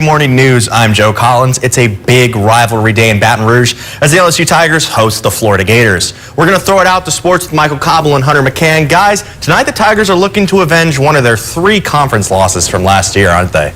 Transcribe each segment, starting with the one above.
Morning News, I'm Joe Collins. It's a big rivalry day in Baton Rouge as the LSU Tigers host the Florida Gators. We're going to throw it out to sports with Michael Cobble and Hunter McCann. Guys, tonight the Tigers are looking to avenge one of their 3 conference losses from last year, aren't they?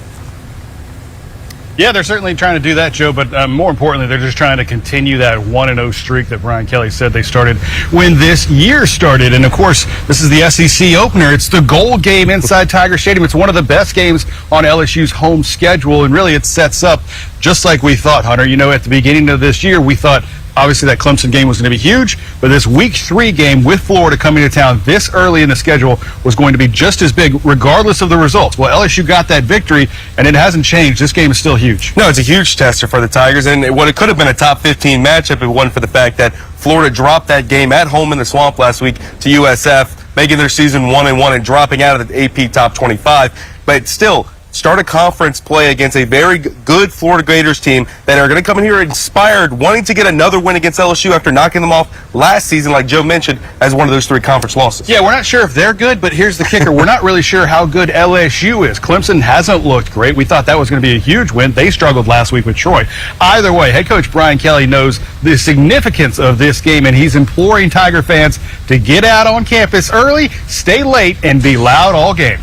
Yeah, they're certainly trying to do that, Joe, but more importantly, they're just trying to continue that 1-0 streak that Brian Kelly said they started when this year started. And, of course, this is the SEC opener. It's the goal game inside Tiger Stadium. It's one of the best games on LSU's home schedule, and really it sets up just like we thought, Hunter. You know, at the beginning of this year, we thought obviously that Clemson game was going to be huge, but this Week 3 game with Florida coming to town this early in the schedule was going to be just as big regardless of the results. Well, LSU got that victory, and it hasn't changed. This game is still huge. No, it's a huge tester for the Tigers, and what it could have been a top 15 matchup if it wasn't for the fact that Florida dropped that game at home in the Swamp last week to USF, making their season 1-1 and dropping out of the AP top 25. But still, start a conference play against a very good Florida Gators team that are going to come in here inspired, wanting to get another win against LSU after knocking them off last season, like Joe mentioned, as one of those 3 conference losses. Yeah, we're not sure if they're good, but here's the kicker. We're not really sure how good LSU is. Clemson hasn't looked great. We thought that was going to be a huge win. They struggled last week with Troy. Either way, head coach Brian Kelly knows the significance of this game, and he's imploring Tiger fans to get out on campus early, stay late, and be loud all game.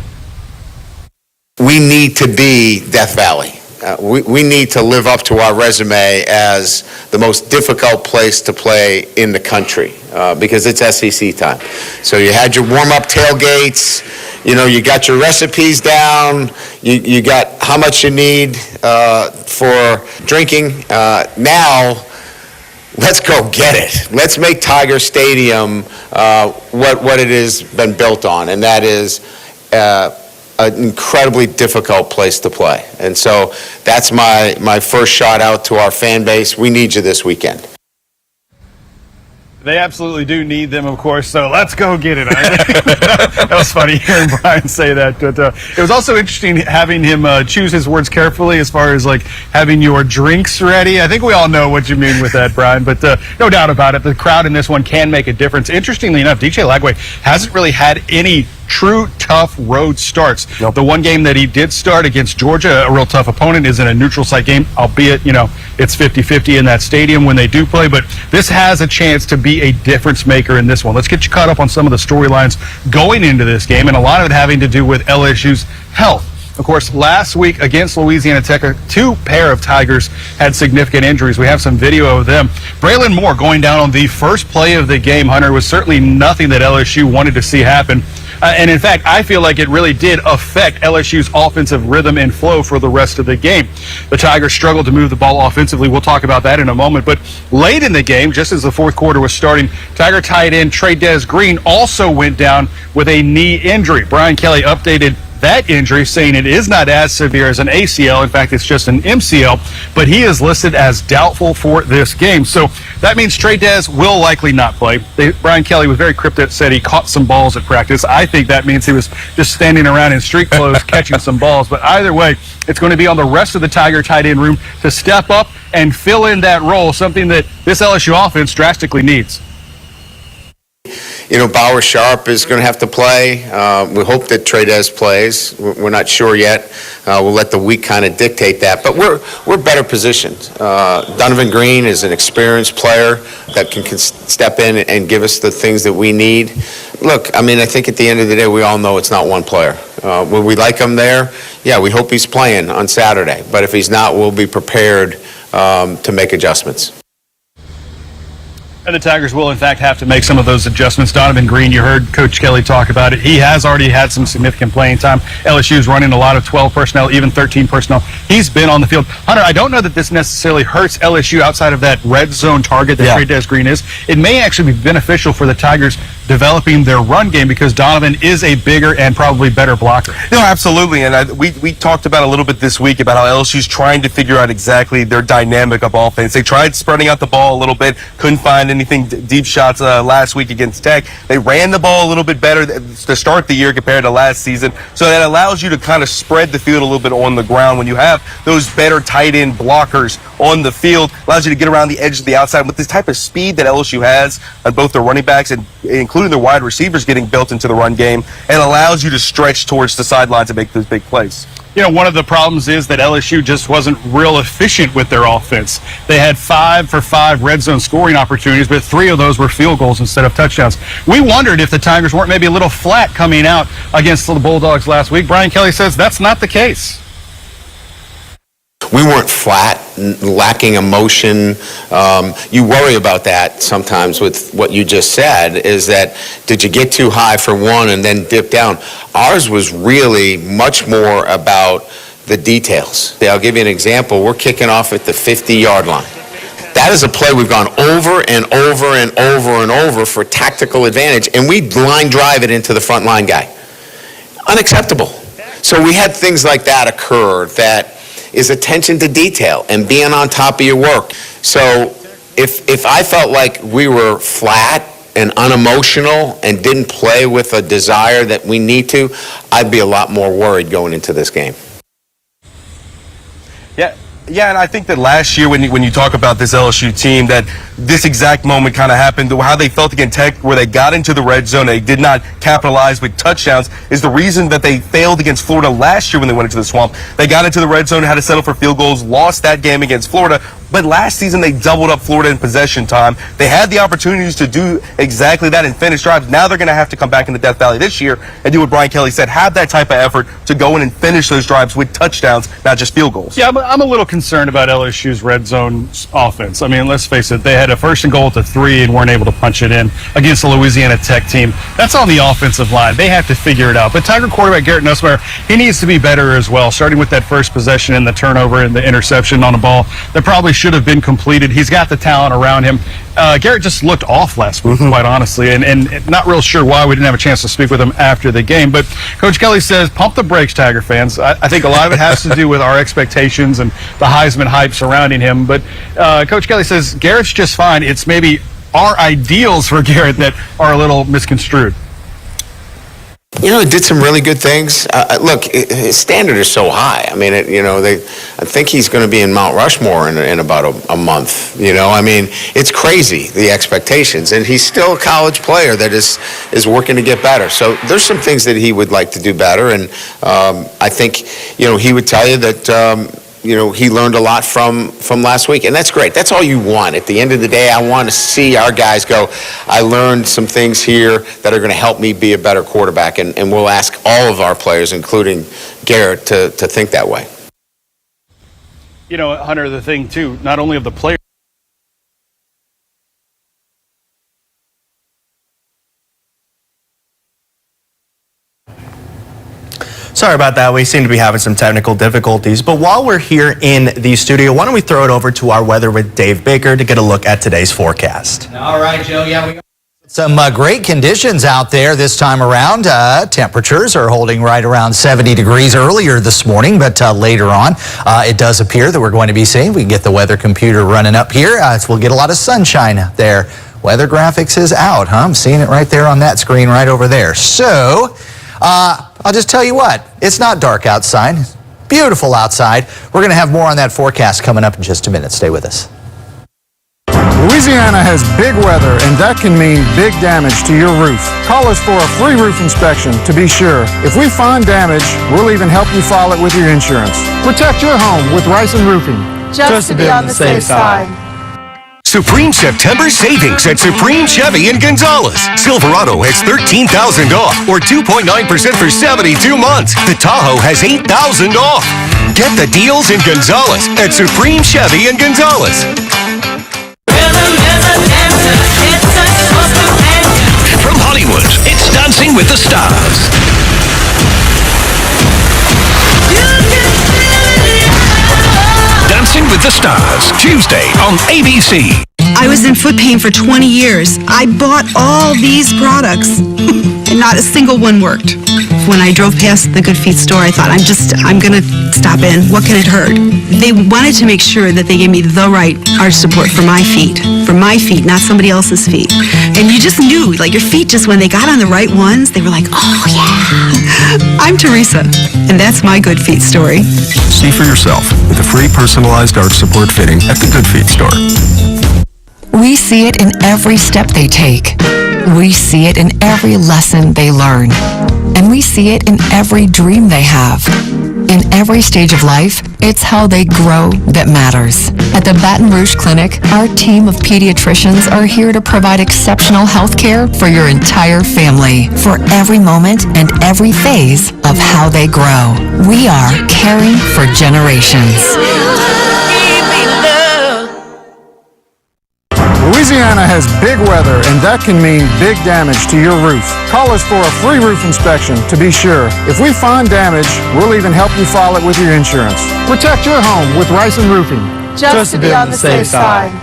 We need to be Death Valley. We need to live up to our resume as the most difficult place to play in the country because it's SEC time. So you had your warm-up tailgates, you know, you got your recipes down, you got how much you need for drinking. Now, let's go get it. Let's make Tiger Stadium what it has been built on, and that is an incredibly difficult place to play. And so that's my first shout out to our fan base. We need you this weekend. They absolutely do need them, of course, so let's go get it. That was funny hearing Brian say that. But it was also interesting having him choose his words carefully as far as, like, having your drinks ready. I think we all know what you mean with that, Brian, but no doubt about it. The crowd in this one can make a difference. Interestingly enough, DJ Lagway hasn't really had any true tough road starts. Nope. The one game that he did start against Georgia, a real tough opponent, is in a neutral site game, albeit, you know, it's 50-50 in that stadium when they do play, but this has a chance to be a difference maker in this one. Let's get you caught up on some of the storylines going into this game, and a lot of it having to do with LSU's health. Of course, last week against Louisiana Tech, 2 pair of Tigers had significant injuries. We have some video of them. Braylon Moore going down on the first play of the game, Hunter, was certainly nothing that LSU wanted to see happen. And in fact, I feel like it really did affect LSU's offensive rhythm and flow for the rest of the game. The Tigers struggled to move the ball offensively. We'll talk about that in a moment. But late in the game, just as the fourth quarter was starting, Tiger tight end Trey Green also went down with a knee injury. Brian Kelly updated that injury, saying it is not as severe as an ACL. In fact, it's just an MCL, but he is listed as doubtful for this game. So that means Trey will likely not play. Brian Kelly was very cryptic, said he caught some balls at practice. I think that means he was just standing around in street clothes catching some balls. But either way, it's going to be on the rest of the Tiger tight end room to step up and fill in that role, something that this LSU offense drastically needs. You know, Bauer Sharp is going to have to play. We hope that Trey plays. We're not sure yet. We'll let the week kind of dictate that. But we're better positioned. Donovan Green is an experienced player that can step in and give us the things that we need. Look, I mean, I think at the end of the day, we all know it's not one player. Would we like him there? Yeah, we hope he's playing on Saturday. But if he's not, we'll be prepared to make adjustments. And the Tigers will, in fact, have to make some of those adjustments. Donovan Green, you heard Coach Kelly talk about it. He has already had some significant playing time. LSU is running a lot of 12 personnel, even 13 personnel. He's been on the field. Hunter, I don't know that this necessarily hurts LSU outside of that red zone target that Trey Green is. It may actually be beneficial for the Tigers developing their run game because Donovan is a bigger and probably better blocker. No, absolutely. And we talked about a little bit this week about how LSU's trying to figure out exactly their dynamic of offense. They tried spreading out the ball a little bit, couldn't find anything deep shots last week against Tech. They ran the ball a little bit better to start the year compared to last season. So that allows you to kind of spread the field a little bit on the ground when you have those better tight end blockers on the field. Allows you to get around the edge of the outside with this type of speed that LSU has on both their running backs and including their wide receivers getting built into the run game, and allows you to stretch towards the sidelines and make those big plays. You know, one of the problems is that LSU just wasn't real efficient with their offense. They had 5 for 5 red zone scoring opportunities, but 3 of those were field goals instead of touchdowns. We wondered if the Tigers weren't maybe a little flat coming out against the Bulldogs last week. Brian Kelly says that's not the case. We weren't flat, lacking emotion. You worry about that sometimes with what you just said, is that did you get too high for one and then dip down? Ours was really much more about the details. I'll give you an example. We're kicking off at the 50-yard line. That is a play we've gone over and over and over and over for tactical advantage, and we line drive it into the front line guy. Unacceptable. So we had things like that occur that is attention to detail and being on top of your work. So if I felt like we were flat and unemotional and didn't play with a desire that we need to, I'd be a lot more worried going into this game. Yeah, and I think that last year when you talk about this LSU team, that this exact moment kind of happened. How they felt against Tech, where they got into the red zone, they did not capitalize with touchdowns, is the reason that they failed against Florida last year when they went into the swamp. They got into the red zone, had to settle for field goals, lost that game against Florida. But last season, they doubled up Florida in possession time. They had the opportunities to do exactly that and finish drives. Now they're going to have to come back into Death Valley this year and do what Brian Kelly said, have that type of effort to go in and finish those drives with touchdowns, not just field goals. Yeah, I'm a little concerned about LSU's red zone offense. I mean, let's face it, they had a 1st and goal at the 3 and weren't able to punch it in against the Louisiana Tech team. That's on the offensive line. They have to figure it out. But Tiger quarterback Garrett Nussmeier, he needs to be better as well, starting with that first possession and the turnover and the interception on a ball that probably should have been completed. He's got the talent around him. Garrett just looked off last week, quite honestly, and not real sure why we didn't have a chance to speak with him after the game. But Coach Kelly says, pump the brakes, Tiger fans. I think a lot of it has to do with our expectations and the Heisman hype surrounding him. But Coach Kelly says Garrett's just fine. It's maybe our ideals for Garrett that are a little misconstrued. You know, he did some really good things. Look, his standard is so high. I mean, I think he's going to be in Mount Rushmore in about a month. You know, I mean, it's crazy, the expectations. And he's still a college player that is working to get better. So there's some things that he would like to do better. And I think, he would tell you that, he learned a lot from last week, and that's great. That's all you want. At the end of the day, I want to see our guys go, I learned some things here that are going to help me be a better quarterback, and we'll ask all of our players, including Garrett, to think that way. You know, Hunter, the thing, too, not only of the players, Sorry about that. We seem to be having some technical difficulties. But while we're here in the studio, why don't we throw it over to our weather with Dave Baker to get a look at today's forecast. All right, Joe. Yeah, we got some great conditions out there this time around. Temperatures are holding right around 70 degrees earlier this morning, but later on, it does appear that we're going to be seeing, we can get the weather computer running up here, so we'll get a lot of sunshine out there. Weather graphics is out, huh? I'm seeing it right there on that screen right over there. So, I'll just tell you what, it's not dark outside. It's beautiful outside. We're going to have more on that forecast coming up in just a minute. Stay with us. Louisiana has big weather, and that can mean big damage to your roof. Call us for a free roof inspection to be sure. If we find damage, we'll even help you file it with your insurance. Protect your home with Rice & Roofing. Just to be on the safe side. Supreme September savings at Supreme Chevy in Gonzales. Silverado has $13,000 off or 2.9% for 72 months. The Tahoe has $8,000 off. Get the deals in Gonzales at Supreme Chevy in Gonzales. From Hollywood, it's Dancing with the Stars. Dancing with the Stars, Tuesday on ABC. I was in foot pain for 20 years. I bought all these products, and not a single one worked. When I drove past the Good Feet store, I thought, I'm going to stop in. What can it hurt? They wanted to make sure that they gave me the right arch support for my feet, not somebody else's feet. And you just knew, like your feet just, when they got on the right ones, they were like, oh yeah. I'm Teresa, and that's my Good Feet story. See for yourself with a free personalized arch support fitting at the Good Feet store. We see it in every step they take. We see it in every lesson they learn. And we see it in every dream they have. In every stage of life, it's how they grow that matters. At the Baton Rouge Clinic, our team of pediatricians are here to provide exceptional health care for your entire family, for every moment and every phase of how they grow. We are caring for generations. Louisiana has big weather, and that can mean big damage to your roof. Call us for a free roof inspection to be sure. If we find damage, we'll even help you file it with your insurance. Protect your home with Rice and Roofing. Just to be on the safe side.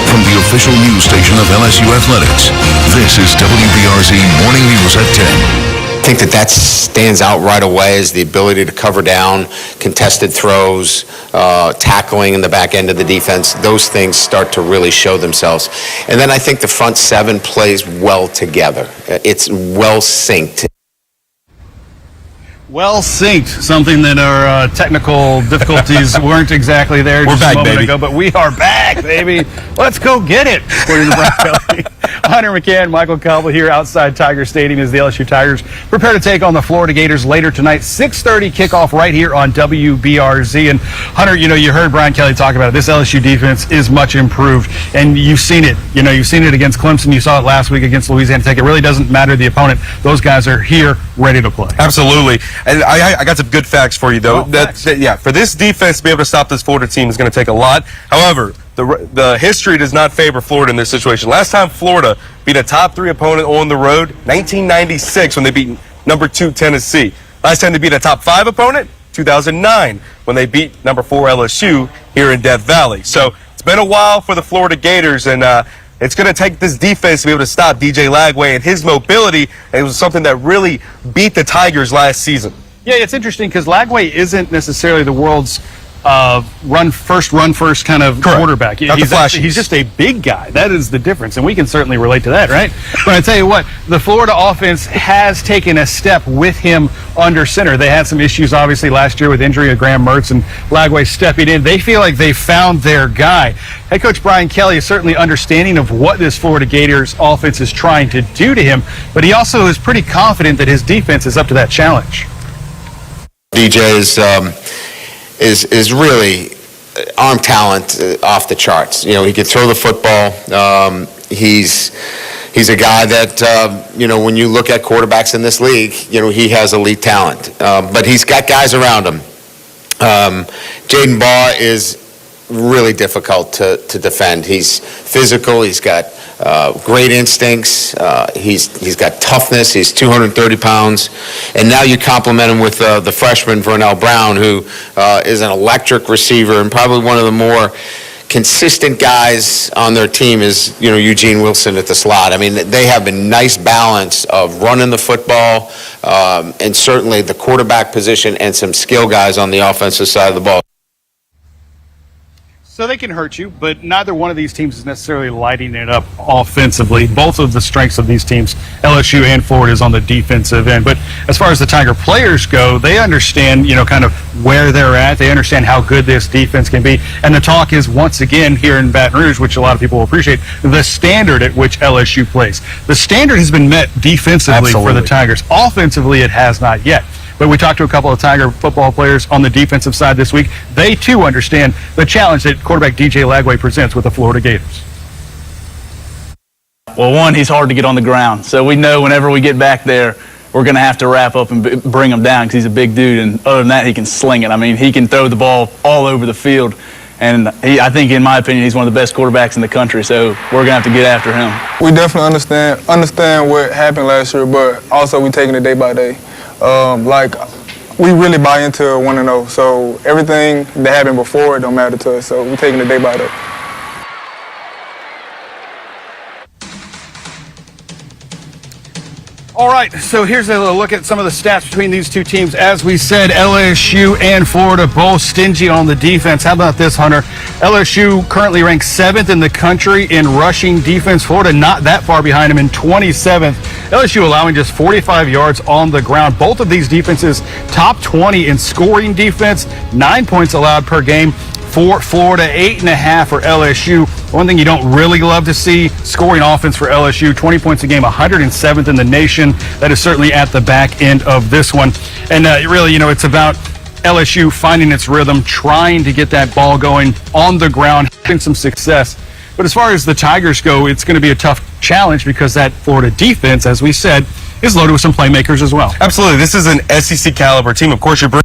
From the official news station of LSU Athletics, this is WBRZ Morning News at 10. I think that stands out right away is the ability to cover down contested throws, tackling in the back end of the defense. Those things start to really show themselves. And then I think the front seven plays well together. It's well synced. Well synced, something that our technical difficulties weren't exactly there We're just back, a moment baby. ago, but we are back, baby. Let's go get it. According to Brian Kelly. Hunter McCann, Michael Cobble here outside Tiger Stadium as the LSU Tigers prepare to take on the Florida Gators later tonight. 6:30 kickoff right here on WBRZ. And Hunter, you heard Brian Kelly talk about it. This LSU defense is much improved, and you've seen it. You've seen it against Clemson. You saw it last week against Louisiana Tech. It really doesn't matter the opponent. Those guys are here, ready to play. Absolutely. And I got some good facts for you, though. Facts. For this defense to be able to stop this Florida team is going to take a lot. However, the history does not favor Florida in this situation. Last time Florida beat a top 3 opponent on the road, 1996, when they beat number 2 Tennessee. Last time they beat a top 5 opponent, 2009, when they beat number 4 LSU here in Death Valley. So it's been a while for the Florida Gators, and it's going to take this defense to be able to stop DJ Lagway and his mobility. And it was something that really beat the Tigers last season. Yeah, it's interesting because Lagway isn't necessarily the world's run first kind of quarterback. Not the flashiest. He's just a big guy. That is the difference, and we can certainly relate to that, right? But I tell you what, the Florida offense has taken a step with him under center. They had some issues, obviously, last year with injury of Graham Mertz and Lagway stepping in. They feel like they found their guy. Head coach Brian Kelly is certainly understanding of what this Florida Gators offense is trying to do to him, but he also is pretty confident that his defense is up to that challenge. DJ is really arm talent off the charts. He can throw the football. He's a guy that when you look at quarterbacks in this league, he has elite talent. But he's got guys around him. Jaden Baugh is really difficult to defend. He's physical. He's got great instincts. He's got toughness. He's 230 pounds. And now you complement him with the freshman, Vernell Brown, who is an electric receiver and probably one of the more consistent guys on their team is, Eugene Wilson at the slot. I mean, they have a nice balance of running the football and certainly the quarterback position and some skill guys on the offensive side of the ball. So they can hurt you, but neither one of these teams is necessarily lighting it up offensively. Both of the strengths of these teams, LSU and Florida, is on the defensive end. But as far as the Tiger players go, they understand, kind of where they're at. They understand how good this defense can be. And the talk is, once again, here in Baton Rouge, which a lot of people will appreciate, the standard at which LSU plays. The standard has been met defensively for the Tigers. Offensively, it has not yet. But we talked to a couple of Tiger football players on the defensive side this week. They, too, understand the challenge that quarterback DJ Lagway presents with the Florida Gators. Well, one, he's hard to get on the ground. So we know whenever we get back there, we're going to have to wrap up and bring him down because he's a big dude. And other than that, he can sling it. I mean, he can throw the ball all over the field. And I think, in my opinion, he's one of the best quarterbacks in the country. So we're going to have to get after him. We definitely understand what happened last year, but also we taking it day by day. We really buy into 1-0, so everything that happened before it don't matter to us, so we're taking it day by day. All right, so here's a look at some of the stats between these two teams. As we said, LSU and Florida both stingy on the defense. How about this, Hunter? LSU currently ranks 7th in the country in rushing defense. Florida not that far behind them in 27th. LSU allowing just 45 yards on the ground. Both of these defenses top 20 in scoring defense, 9 points allowed per game for Florida, 8.5 for LSU. One thing you don't really love to see, scoring offense for LSU, 20 points a game, 107th in the nation. That is certainly at the back end of this one. And really, it's about LSU finding its rhythm, trying to get that ball going on the ground, having some success. But as far as the Tigers go, it's going to be a tough challenge because that Florida defense, as we said, is loaded with some playmakers as well. Absolutely. This is an SEC caliber team. Of course, you're bringing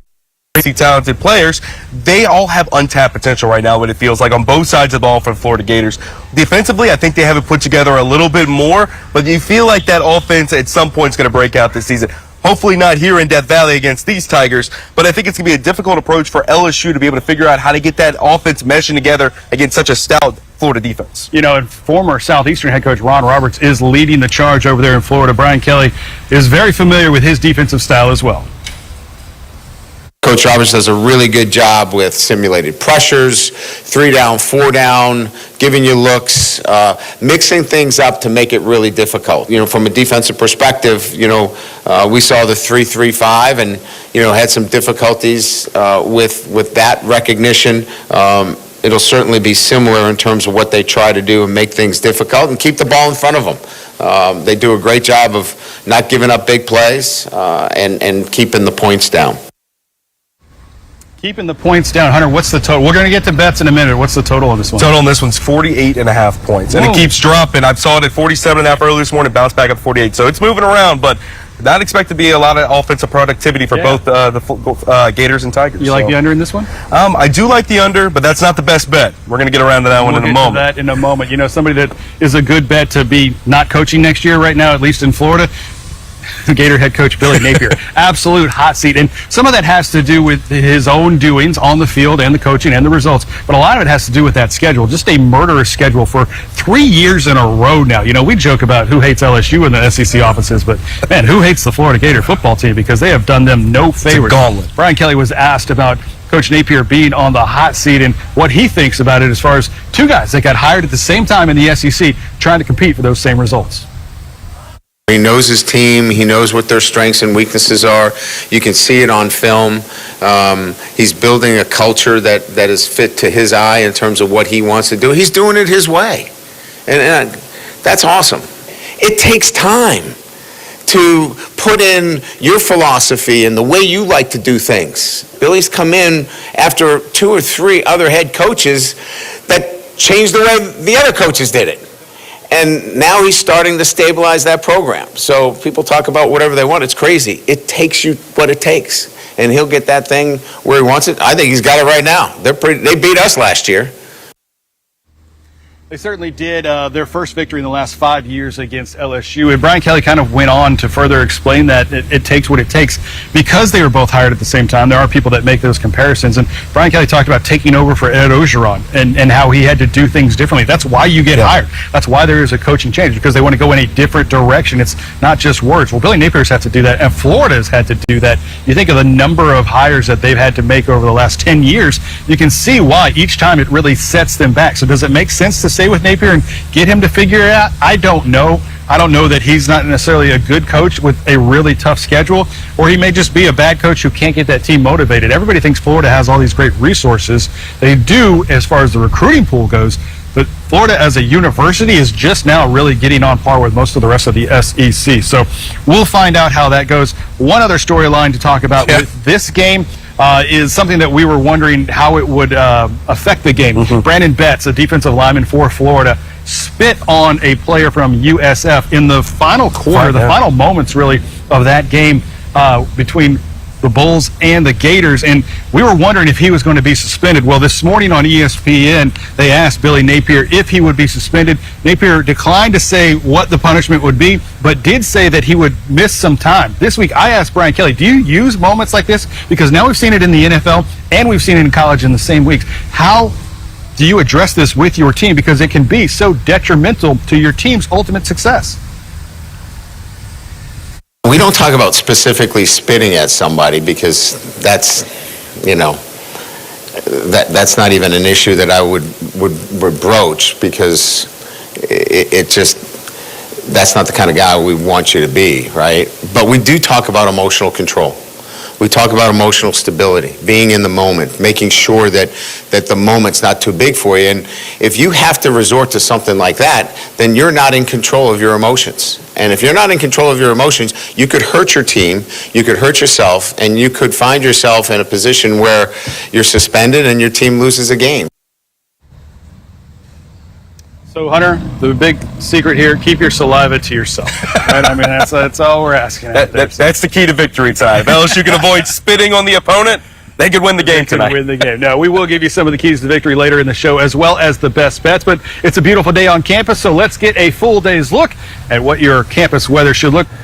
talented players. They all have untapped potential right now, what it feels like on both sides of the ball for the Florida Gators. Defensively, I think they have it put together a little bit more, but you feel like that offense at some point is going to break out this season. Hopefully not here in Death Valley against these Tigers, but I think it's going to be a difficult approach for LSU to be able to figure out how to get that offense meshing together against such a stout Florida defense. And former Southeastern head coach Ron Roberts is leading the charge over there in Florida. Brian Kelly is very familiar with his defensive style as well. Coach Roberts does a really good job with simulated pressures, 3 down, 4 down, giving you looks, mixing things up to make it really difficult. From a defensive perspective, we saw the 3-3-5 and, had some difficulties with that recognition. It'll certainly be similar in terms of what they try to do and make things difficult and keep the ball in front of them. They do a great job of not giving up big plays and keeping the points down. Keeping the points down. Hunter, what's the total? We're going to get to bets in a minute. What's the total on this one? Total on this one's 48.5 points. And it keeps dropping. I saw it at 47.5 earlier this morning, bounced back up to 48. So it's moving around, but not expect to be a lot of offensive productivity for both the Gators and Tigers. You like the under in this one? I do like the under, but that's not the best bet. We're going to get around to that one in a moment. We'll get to that in a moment. Somebody that is a good bet to be not coaching next year right now, at least in Florida, Gator head coach Billy Napier. Absolute hot seat. And some of that has to do with his own doings on the field and the coaching and the results. But a lot of it has to do with that schedule. Just a murderous schedule for 3 years in a row now. We joke about who hates LSU in the SEC offices, but man, who hates the Florida Gator football team because they have done them no favors. Brian Kelly was asked about Coach Napier being on the hot seat and what he thinks about it as far as two guys that got hired at the same time in the SEC trying to compete for those same results. He knows his team. He knows what their strengths and weaknesses are. You can see it on film. He's building a culture that is fit to his eye in terms of what he wants to do. He's doing it his way. And that's awesome. It takes time to put in your philosophy and the way you like to do things. Billy's come in after 2 or 3 other head coaches that changed the way the other coaches did it. And now he's starting to stabilize that program. So people talk about whatever they want. It's crazy. It takes you what it takes. And he'll get that thing where he wants it. I think he's got it right now. They beat us last year. They certainly did. Their first victory in the last 5 years against LSU. And Brian Kelly kind of went on to further explain that it takes what it takes because they were both hired at the same time. There are people that make those comparisons. And Brian Kelly talked about taking over for Ed Ogeron and how he had to do things differently. That's why you get hired. That's why there is a coaching change, because they want to go in a different direction. It's not just words. Well, Billy Napier's had to do that, and Florida's had to do that. You think of the number of hires that they've had to make over the last 10 years, you can see why each time it really sets them back. So does it make sense to stay with Napier and get him to figure it out? I don't know. I don't know that he's not necessarily a good coach with a really tough schedule, or he may just be a bad coach who can't get that team motivated. Everybody thinks Florida has all these great resources. They do as far as the recruiting pool goes, but Florida as a university is just now really getting on par with most of the rest of the SEC. So we'll find out how that goes. One other storyline to talk about with this game is something that we were wondering how it would affect the game. Brandon Betts, a defensive lineman for Florida, spit on a player from USF in the final quarter, the final moments really of that game between the Bulls and the Gators, and we were wondering if he was going to be suspended. Well, this morning on ESPN, they asked Billy Napier if he would be suspended. Napier declined to say what the punishment would be, but did say that he would miss some time. This week, I asked Brian Kelly, do you use moments like this? Because now we've seen it in the NFL, and we've seen it in college in the same weeks. How do you address this with your team? Because it can be so detrimental to your team's ultimate success. We don't talk about specifically spitting at somebody because that's, that's not even an issue that I would broach, because it just, that's not the kind of guy we want you to be, right? But we do talk about emotional control. We talk about emotional stability, being in the moment, making sure that the moment's not too big for you. And if you have to resort to something like that, then you're not in control of your emotions. And if you're not in control of your emotions, you could hurt your team, you could hurt yourself, and you could find yourself in a position where you're suspended and your team loses a game. So, Hunter, the big secret here, keep your saliva to yourself. Right? I mean, that's all we're asking. That's the key to victory time. If LSU can avoid spitting on the opponent, they could win the game tonight. Win the game. No, we will give you some of the keys to victory later in the show, as well as the best bets. But it's a beautiful day on campus, so let's get a full day's look at what your campus weather should look like.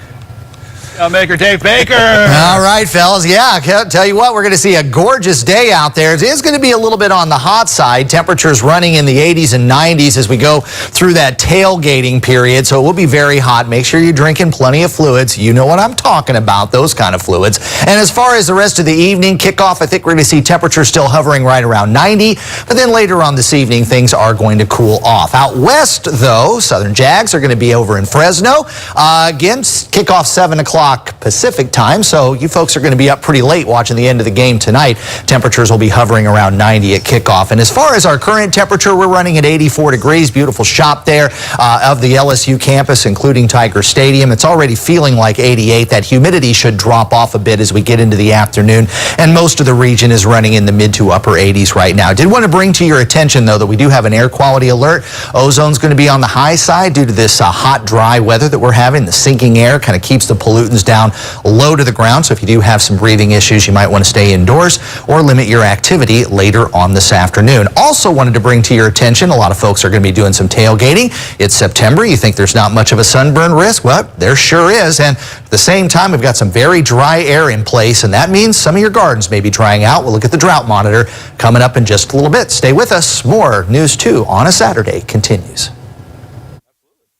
Maker Dave Baker. All right, fellas. Yeah, tell you what, we're going to see a gorgeous day out there. It is going to be a little bit on the hot side. Temperatures running in the 80s and 90s as we go through that tailgating period. So it will be very hot. Make sure you're drinking plenty of fluids. You know what I'm talking about, those kind of fluids. And as far as the rest of the evening kickoff, I think we're going to see temperatures still hovering right around 90. But then later on this evening, things are going to cool off. Out west, though, Southern Jags are going to be over in Fresno. Again, kickoff 7 o'clock Pacific time, so you folks are going to be up pretty late watching the end of the game tonight. Temperatures will be hovering around 90 at kickoff. And as far as our current temperature, we're running at 84 degrees. Beautiful shot there of the LSU campus, including Tiger Stadium. It's already feeling like 88. That humidity should drop off a bit as we get into the afternoon, and most of the region is running in the mid to upper 80s right now. I did want to bring to your attention, though, that we do have an air quality alert. Ozone's going to be on the high side due to this hot, dry weather that we're having. The sinking air kind of keeps the pollutants down low to the ground, so if you do have some breathing issues, you might want to stay indoors or limit your activity later on this afternoon. Also wanted to bring to your attention, a lot of folks are going to be doing some tailgating. It's September. You think there's not much of a sunburn risk? Well, there sure is. And at the same time, we've got some very dry air in place, and that means some of your gardens may be drying out. We'll look at the drought monitor coming up in just a little bit. Stay with us. More News 2 on a Saturday continues.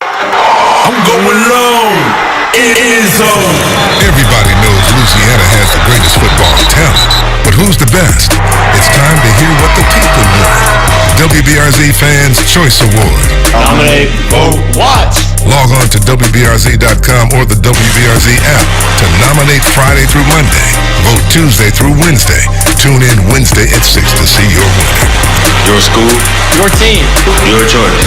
I'm going long. Everybody knows Louisiana has the greatest football talent, but who's the best? It's time to hear what the people want. WBRZ Fans Choice Award. Nominate, vote, watch. Log on to WBRZ.com or the WBRZ app to nominate Friday through Monday. Vote Tuesday through Wednesday. Tune in Wednesday at 6 to see your winner. Your school, your team, your choice.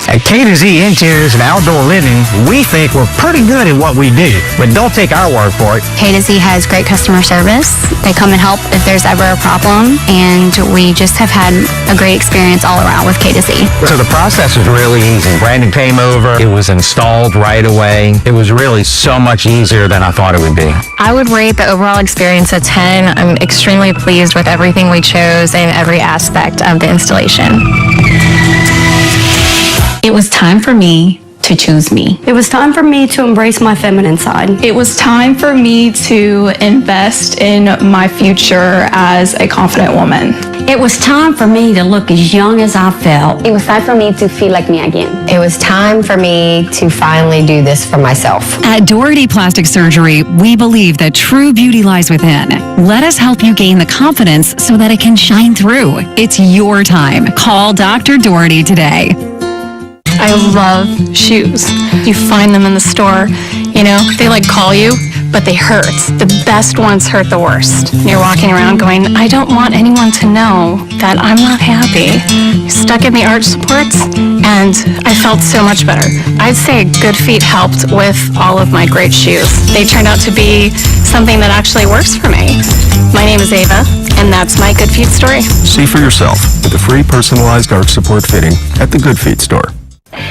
At K2Z Interiors and Outdoor Living, we think we're pretty good at what we do, but don't take our word for it. K2Z has great customer service. They come and help if there's ever a problem, and we just have had a great experience all around with K2Z. So the process was really easy. Brandon came over, it was installed right away. It was really so much easier than I thought it would be. I would rate the overall experience a 10. I'm extremely pleased with everything we chose and every aspect of the installation. It was time for me to choose me. It was time for me to embrace my feminine side. It was time for me to invest in my future as a confident woman. It was time for me to look as young as I felt. It was time for me to feel like me again. It was time for me to finally do this for myself. At Doherty Plastic Surgery, we believe that true beauty lies within. Let us help you gain the confidence so that it can shine through. It's your time. Call Dr. Doherty today. I love shoes. You find them in the store, you know, they like call you, but they hurt. The best ones hurt the worst. You're walking around going, I don't want anyone to know that I'm not happy. Stuck in the arch supports, and I felt so much better. I'd say Good Feet helped with all of my great shoes. They turned out to be something that actually works for me. My name is Ava, and that's my Good Feet story. See for yourself with a free personalized arch support fitting at the Good Feet store.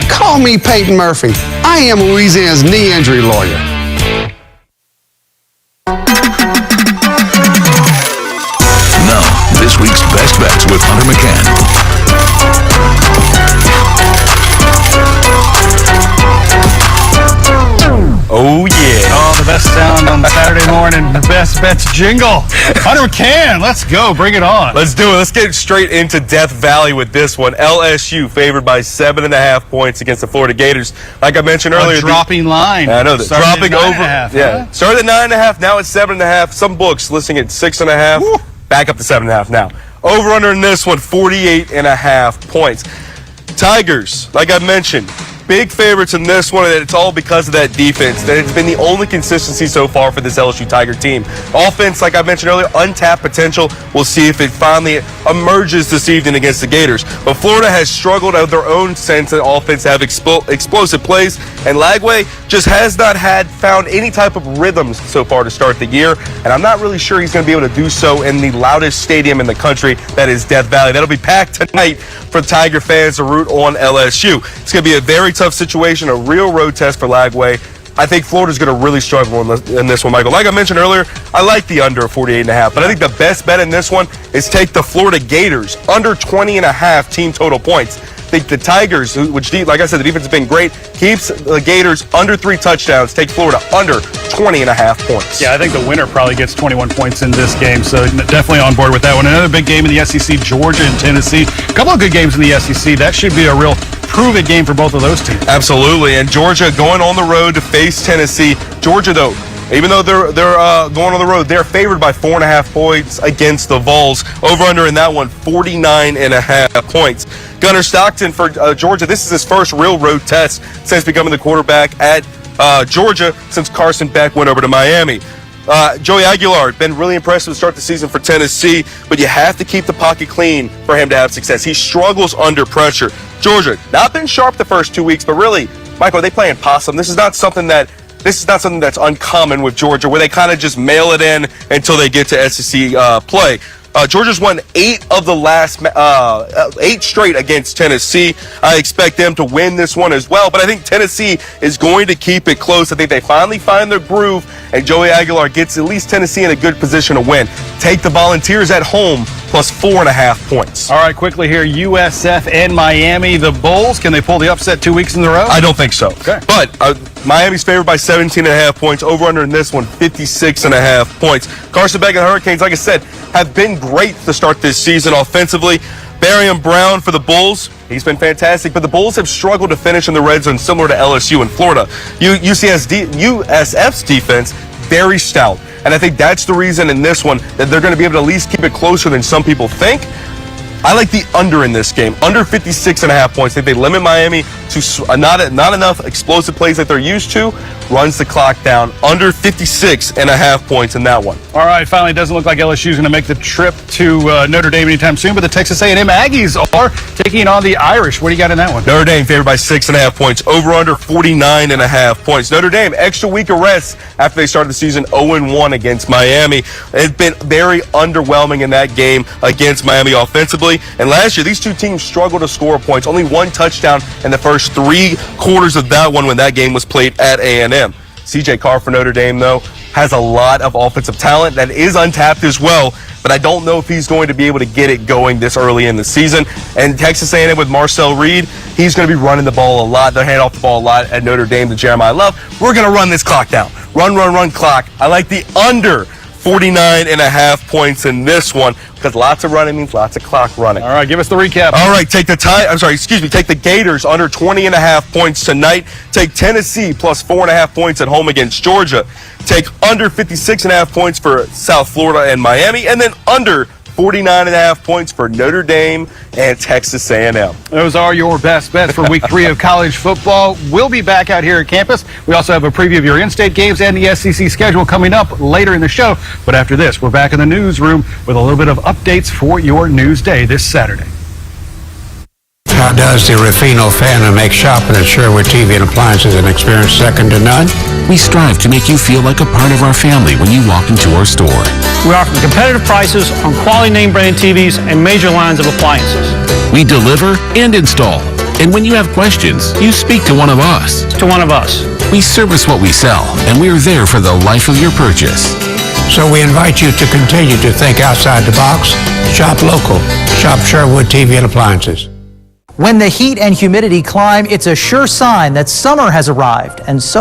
Call me Peyton Murphy. I am Louisiana's knee injury lawyer. Now, this week's Best Bets with Hunter McCann. Oh, yeah. Oh, the best sound on Saturday morning. The best bets jingle. Hunter McCann, let's go. Bring it on. Let's do it. Let's get straight into Death Valley with this one. LSU favored by 7.5 points against the Florida Gators. Like I mentioned earlier. Dropping line. I know that. Dropping over. Yeah. Started at 9.5. Now it's 7.5. Some books listing at 6.5. Woo. Back up to 7.5 now. Over under in this one, 48.5 points. Tigers, like I mentioned, big favorites in this one, and it's all because of that defense. That it's been the only consistency so far for this LSU Tiger team. Offense, like I mentioned earlier, untapped potential. We'll see if it finally emerges this evening against the Gators. But Florida has struggled out of their own sense of offense to have explosive plays, and Lagway just has not found any type of rhythms so far to start the year, and I'm not really sure he's going to be able to do so in the loudest stadium in the country, that is Death Valley. That'll be packed tonight for Tiger fans to root on LSU. It's going to be a very tough situation, a real road test for Lagway. I think Florida's going to really struggle in this one, Michael. Like I mentioned earlier, I like the under 48.5, but I think the best bet in this one is take the Florida Gators under 20.5 team total points. I think the Tigers, which, like I said, the defense has been great, keeps the Gators under 3 touchdowns. Take Florida under 20.5 points. Yeah, I think the winner probably gets 21 points in this game, so definitely on board with that one. Another big game in the SEC, Georgia and Tennessee. A couple of good games in the SEC. That should be a real prove-it game for both of those teams. Absolutely, and Georgia going on the road to face Tennessee. Georgia, though, even though they're going on the road, they're favored by 4.5 points against the Vols. Over-under in that one, 49.5 points. Gunnar Stockton for Georgia, this is his first real road test since becoming the quarterback at Georgia since Carson Beck went over to Miami. Joey Aguilar, been really impressive to start the season for Tennessee, but you have to keep the pocket clean for him to have success. He struggles under pressure. Georgia, not been sharp the first 2 weeks, but really, Michael, they playing possum. This is not something that's uncommon with Georgia, where they kind of just mail it in until they get to SEC play. Georgia's won 8 of the last 8 straight against Tennessee. I expect them to win this one as well, but I think Tennessee is going to keep it close. I think they finally find their groove, and Joey Aguilar gets at least Tennessee in a good position to win. Take the Volunteers at home plus 4.5 points. All right, quickly here, USF and Miami. The Bulls, can they pull the upset 2 weeks in a row? I don't think so. Okay. But Miami's favored by 17.5 points. Over under in this one, 56.5 points. Carson Beck and Hurricanes, like I said, have been great to start this season offensively. Barium Brown for the Bulls, he's been fantastic, but the Bulls have struggled to finish in the red zone, similar to LSU and Florida. USF's defense, very stout. And I think that's the reason in this one that they're going to be able to at least keep it closer than some people think. I like the under in this game, under 56.5 points. I think they limit Miami to not enough explosive plays that they're used to, runs the clock down, under 56.5 points in that one. All right, finally, it doesn't look like LSU is going to make the trip to Notre Dame anytime soon, but the Texas A&M Aggies are taking on the Irish. What do you got in that one? Notre Dame favored by 6.5 points, over under 49.5 points. Notre Dame, extra week of rest after they started the season 0-1 against Miami. It's been very underwhelming in that game against Miami offensively. And last year, these two teams struggled to score points. Only 1 touchdown in the first 3 quarters of that one when that game was played at A&M. CJ Carr for Notre Dame, though, has a lot of offensive talent that is untapped as well, but I don't know if he's going to be able to get it going this early in the season. And Texas A&M with Marcel Reed, he's going to be running the ball a lot. They'll hand off the ball a lot at Notre Dame to Jeremiah Love. We're going to run this clock down. Run clock. I like the under 49.5 points in this one, because lots of running means lots of clock running. All right, give us the recap. All right, take the Gators under 20.5 points tonight. Take Tennessee plus 4.5 points at home against Georgia. Take under 56.5 points for South Florida and Miami, and then under 49.5 points for Notre Dame and Texas A&M. Those are your best bets for week 3 of college football. We'll be back out here at campus. We also have a preview of your in-state games and the SEC schedule coming up later in the show. But after this, we're back in the newsroom with a little bit of updates for your news day this Saturday. How does the Ruffino family make shopping at Sherwood TV and Appliances an experience second to none? We strive to make you feel like a part of our family when you walk into our store. We offer competitive prices on quality name brand TVs and major lines of appliances. We deliver and install. And when you have questions, you speak to one of us. We service what we sell, and we're there for the life of your purchase. So we invite you to continue to think outside the box. Shop local. Shop Sherwood TV and Appliances. When the heat and humidity climb, it's a sure sign that summer has arrived, and so